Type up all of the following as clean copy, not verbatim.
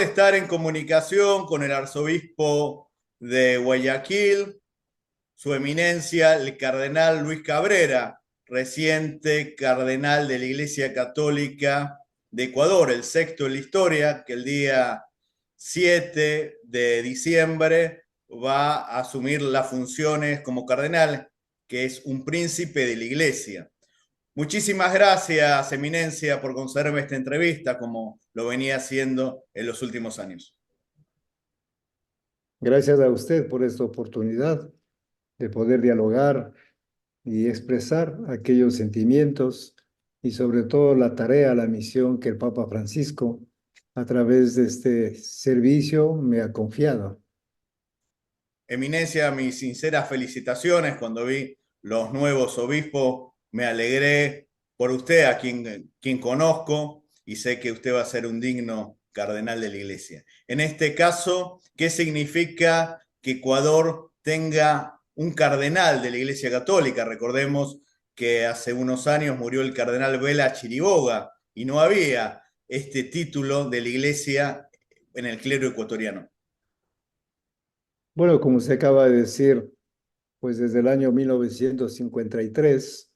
Estar en comunicación con el arzobispo de Guayaquil, su eminencia, el cardenal Luis Cabrera, reciente cardenal de la Iglesia Católica de Ecuador, el sexto en la historia, que el día 7 de diciembre va a asumir las funciones como cardenal, que es un príncipe de la Iglesia. Muchísimas gracias, Eminencia, por concederme esta entrevista, como lo venía haciendo en los últimos años. Gracias a usted por esta oportunidad de poder dialogar y expresar aquellos sentimientos y sobre todo la tarea, la misión que el Papa Francisco a través de este servicio me ha confiado. Eminencia, mis sinceras felicitaciones. Cuando vi los nuevos obispos, me alegré por usted, a quien conozco, y sé que usted va a ser un digno cardenal de la Iglesia. En este caso, ¿qué significa que Ecuador tenga un cardenal de la Iglesia Católica? Recordemos que hace unos años murió el cardenal Vela Chiriboga y no había este título de la Iglesia en el clero ecuatoriano. Bueno, como usted acaba de decir, pues desde el año 1953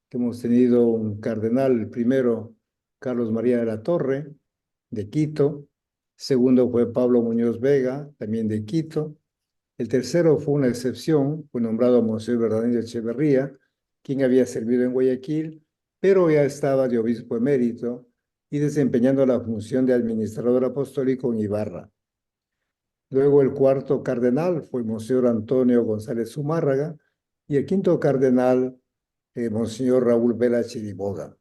que hemos tenido un cardenal, el primero, Carlos María de la Torre, de Quito. Segundo fue Pablo Muñoz Vega, también de Quito. El tercero fue una excepción, fue nombrado Monseñor Bernardino Echeverría, quien había servido en Guayaquil, pero ya estaba de obispo emérito y desempeñando la función de administrador apostólico en Ibarra. Luego el cuarto cardenal fue Monseñor Antonio González Zumárraga y el quinto cardenal, Monseñor Raúl Vela Chiriboga.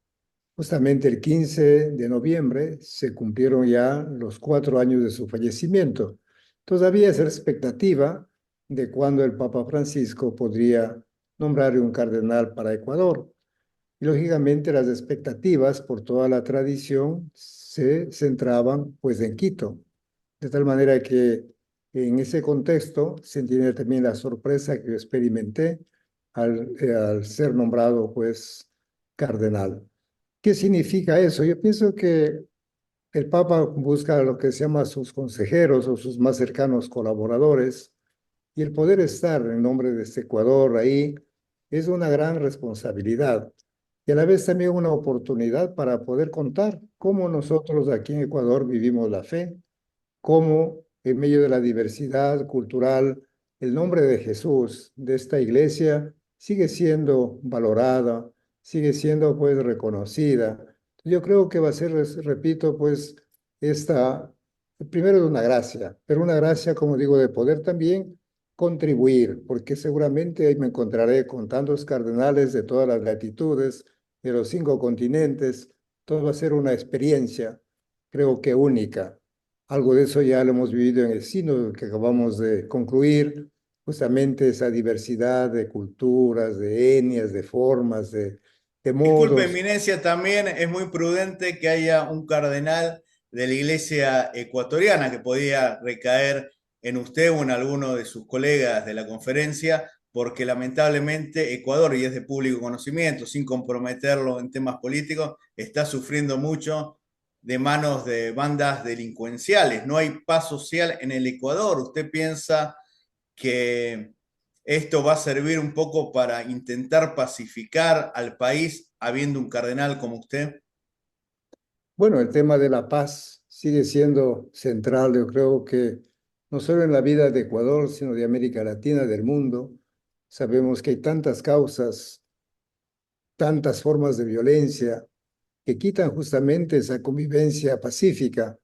Justamente el 15 de noviembre se cumplieron ya los 4 años de su fallecimiento. Todavía es la expectativa de cuándo el Papa Francisco podría nombrar un cardenal para Ecuador. Y lógicamente las expectativas por toda la tradición se centraban pues en Quito. De tal manera que en ese contexto se entiende también la sorpresa que yo experimenté al ser nombrado pues cardenal. ¿Qué significa eso? Yo pienso que el Papa busca lo que se llama sus consejeros o sus más cercanos colaboradores y el poder estar en nombre de este Ecuador ahí es una gran responsabilidad y a la vez también una oportunidad para poder contar cómo nosotros aquí en Ecuador vivimos la fe, cómo en medio de la diversidad cultural el nombre de Jesús, de esta iglesia, sigue siendo valorada, sigue siendo pues reconocida. Yo creo que va a ser, repito, pues esta, primero de una gracia, pero una gracia, como digo, de poder también contribuir, porque seguramente ahí me encontraré con tantos cardenales de todas las latitudes, de los 5 continentes, todo va a ser una experiencia, creo que única. Algo de eso ya lo hemos vivido en el sínodo que acabamos de concluir, justamente esa diversidad de culturas, de etnias, de formas, de Disculpe, modos. Eminencia, también es muy prudente que haya un cardenal de la Iglesia ecuatoriana que podía recaer en usted o en alguno de sus colegas de la conferencia, porque lamentablemente Ecuador, y es de público conocimiento, sin comprometerlo en temas políticos, está sufriendo mucho de manos de bandas delincuenciales. No hay paz social en el Ecuador. ¿Usted piensa que esto va a servir un poco para intentar pacificar al país habiendo un cardenal como usted? Bueno, el tema de la paz sigue siendo central, yo creo que no solo en la vida de Ecuador, sino de América Latina, del mundo. Sabemos que hay tantas causas, tantas formas de violencia que quitan justamente esa convivencia pacífica.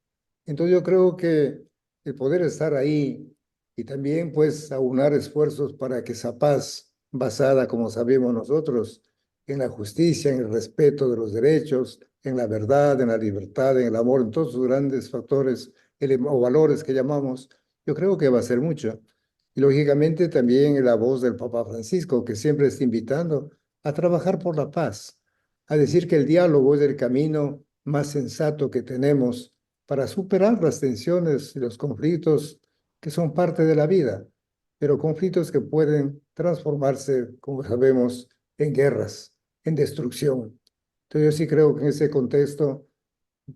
Entonces yo creo que el poder estar ahí y también pues aunar esfuerzos para que esa paz basada, como sabemos nosotros, en la justicia, en el respeto de los derechos, en la verdad, en la libertad, en el amor, en todos sus grandes factores o valores que llamamos, yo creo que va a ser mucho. Y lógicamente también la voz del Papa Francisco, que siempre está invitando a trabajar por la paz, a decir que el diálogo es el camino más sensato que tenemos para superar las tensiones y los conflictos que son parte de la vida, pero conflictos que pueden transformarse, como sabemos, en guerras, en destrucción. Entonces yo sí creo que en ese contexto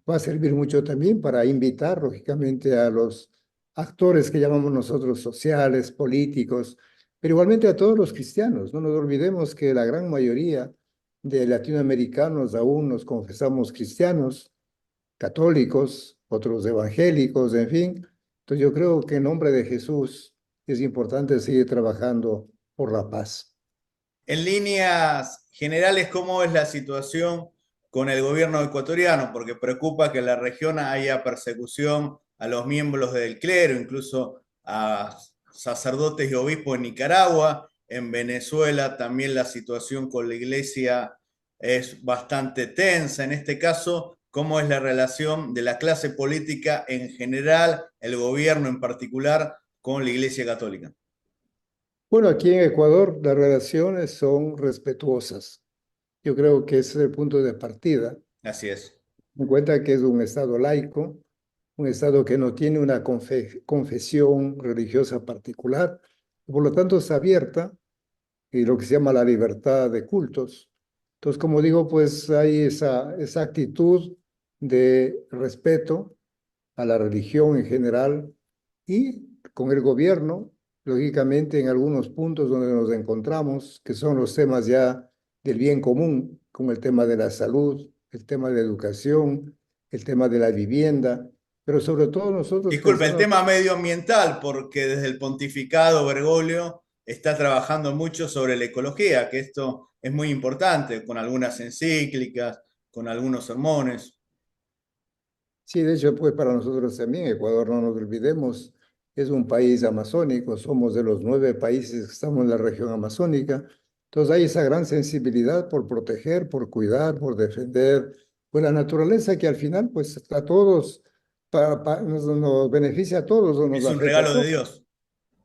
Va a servir mucho también para invitar, lógicamente, a los actores que llamamos nosotros sociales, políticos, pero igualmente a todos los cristianos. No nos olvidemos que la gran mayoría de latinoamericanos aún nos confesamos cristianos, católicos, otros evangélicos, en fin. Entonces yo creo que en nombre de Jesús es importante seguir trabajando por la paz. En líneas generales, ¿cómo es la situación con el gobierno ecuatoriano? Porque preocupa que en la región haya persecución a los miembros del clero, incluso a sacerdotes y obispos en Nicaragua. En Venezuela también la situación con la iglesia es bastante tensa. En este caso, ¿cómo es la relación de la clase política en general, el gobierno en particular, con la iglesia católica? Bueno, aquí en Ecuador las relaciones son respetuosas. Yo creo que ese es el punto de partida. Así es. En cuenta que es un estado laico, un estado que no tiene una confesión religiosa particular, por lo tanto es abierta y lo que se llama la libertad de cultos. Entonces, como digo, pues hay esa actitud de respeto a la religión en general y con el gobierno, lógicamente en algunos puntos donde nos encontramos, que son los temas ya del bien común, como el tema de la salud, el tema de la educación, el tema de la vivienda, pero sobre todo nosotros Disculpe, el pensando. tema medioambiental, porque desde el pontificado Bergoglio está trabajando mucho sobre la ecología, que esto es muy importante, con algunas encíclicas, con algunos sermones. Sí, de hecho, pues para nosotros también, Ecuador, no nos olvidemos, es un país amazónico, somos de los 9 países que estamos en la región amazónica, entonces hay esa gran sensibilidad por proteger, por cuidar, por defender, pues la naturaleza que al final, pues a todos, nos beneficia a todos o nos Es un afecta a regalo de todos. Dios.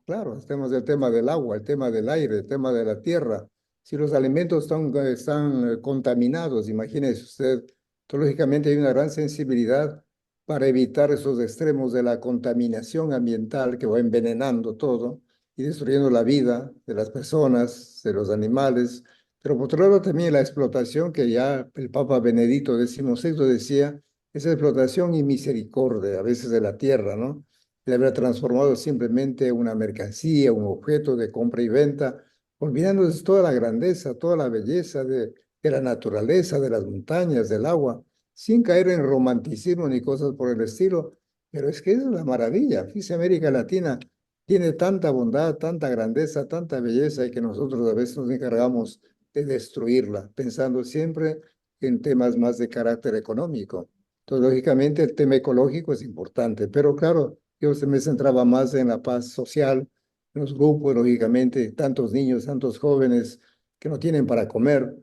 Claro, tenemos el tema del agua, el tema del aire, el tema de la tierra. Si los alimentos están contaminados, imagínese usted, entonces, lógicamente hay una gran sensibilidad para evitar esos extremos de la contaminación ambiental que va envenenando todo y destruyendo la vida de las personas, de los animales. Pero por otro lado también la explotación que ya el Papa Benedicto XVI decía, esa explotación y misericordia a veces de la tierra, ¿no? Le habrá transformado simplemente una mercancía, un objeto de compra y venta, olvidándose toda la grandeza, toda la belleza de la naturaleza, de las montañas, del agua, sin caer en romanticismo ni cosas por el estilo. Pero es que esa es la maravilla. Fíjese, América Latina tiene tanta bondad, tanta grandeza, tanta belleza y que nosotros a veces nos encargamos de destruirla, pensando siempre en temas más de carácter económico. Entonces, lógicamente, el tema ecológico es importante, pero claro, yo se me centraba más en la paz social, en los grupos, lógicamente, tantos niños, tantos jóvenes que no tienen para comer,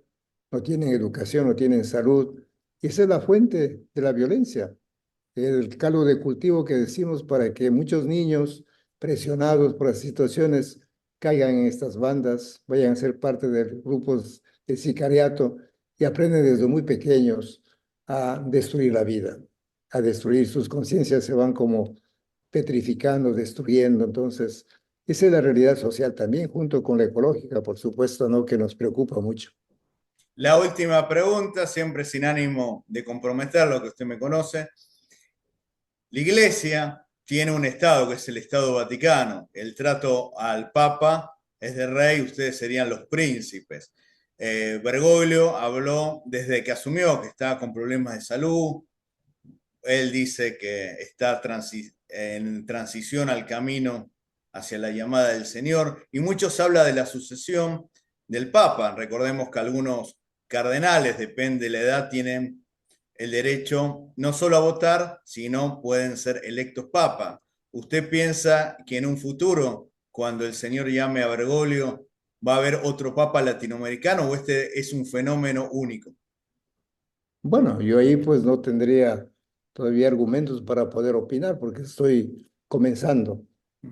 no tienen educación, no tienen salud. Y esa es la fuente de la violencia, el caldo de cultivo que decimos para que muchos niños presionados por las situaciones caigan en estas bandas, vayan a ser parte de grupos de sicariato y aprenden desde muy pequeños a destruir la vida, a destruir sus conciencias, se van como petrificando, destruyendo. Entonces, esa es la realidad social también, junto con la ecológica, por supuesto, ¿no? Que nos preocupa mucho. La última pregunta, siempre sin ánimo de comprometer lo que usted me conoce. La Iglesia tiene un Estado que es el Estado Vaticano. El trato al Papa es de rey, ustedes serían los príncipes. Bergoglio habló desde que asumió que estaba con problemas de salud. Él dice que está en transición al camino hacia la llamada del Señor. Y muchos hablan de la sucesión del Papa. Recordemos que algunos cardenales, depende de la edad, tienen el derecho no solo a votar, sino pueden ser electos papa. ¿Usted piensa que en un futuro, cuando el señor llame a Bergoglio, va a haber otro papa latinoamericano o este es un fenómeno único? Bueno, yo ahí pues no tendría todavía argumentos para poder opinar porque estoy comenzando.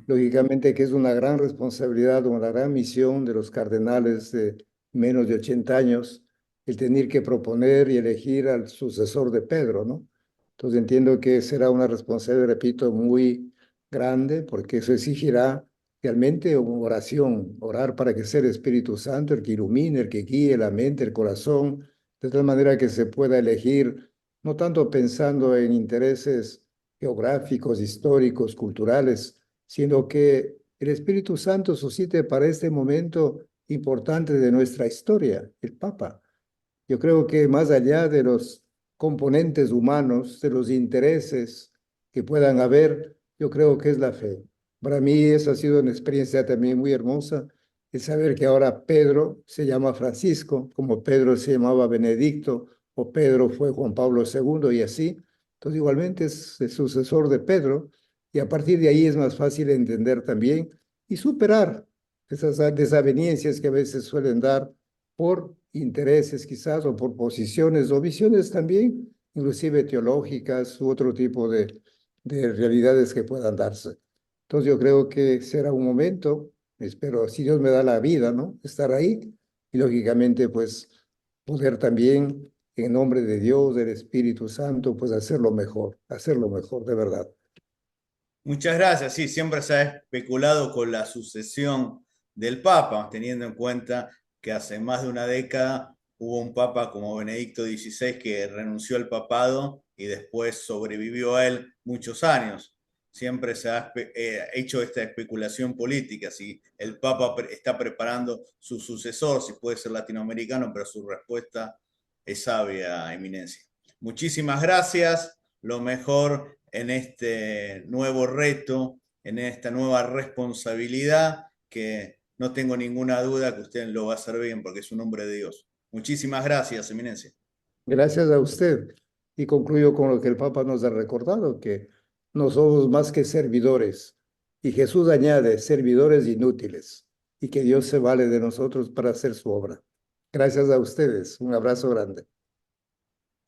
Lógicamente que es una gran responsabilidad, una gran misión de los cardenales de menos de 80 años el tener que proponer y elegir al sucesor de Pedro, ¿no? Entonces entiendo que será una responsabilidad, repito, muy grande porque eso exigirá realmente una oración, orar para que sea el Espíritu Santo el que ilumine, el que guíe la mente, el corazón de tal manera que se pueda elegir no tanto pensando en intereses geográficos, históricos, culturales, sino que el Espíritu Santo suscite para este momento importante de nuestra historia, el Papa. Yo creo que más allá de los componentes humanos, de los intereses que puedan haber, yo creo que es la fe. Para mí esa ha sido una experiencia también muy hermosa, el saber que ahora Pedro se llama Francisco, como Pedro se llamaba Benedicto, o Pedro fue Juan Pablo II y así. Entonces igualmente es el sucesor de Pedro, y a partir de ahí es más fácil entender también y superar esas desavenencias que a veces suelen dar por intereses quizás o por posiciones o visiones también, inclusive teológicas u otro tipo de realidades que puedan darse. Entonces yo creo que será un momento, espero, si Dios me da la vida, ¿no? Estar ahí y lógicamente pues poder también en nombre de Dios, del Espíritu Santo, pues hacerlo mejor, de verdad. Muchas gracias. Sí, siempre se ha especulado con la sucesión del Papa, teniendo en cuenta que hace más de una década hubo un Papa como Benedicto XVI que renunció al papado y después sobrevivió a él muchos años. Siempre se ha hecho esta especulación política, si el Papa está preparando su sucesor, si puede ser latinoamericano, pero su respuesta es sabia, Eminencia. Muchísimas gracias. Lo mejor en este nuevo reto, en esta nueva responsabilidad, que no tengo ninguna duda que usted lo va a hacer bien porque es un hombre de Dios. Muchísimas gracias, Eminencia. Gracias a usted. Y concluyo con lo que el Papa nos ha recordado, que no somos más que servidores. Y Jesús añade, servidores inútiles, y que Dios se vale de nosotros para hacer su obra. Gracias a ustedes. Un abrazo grande.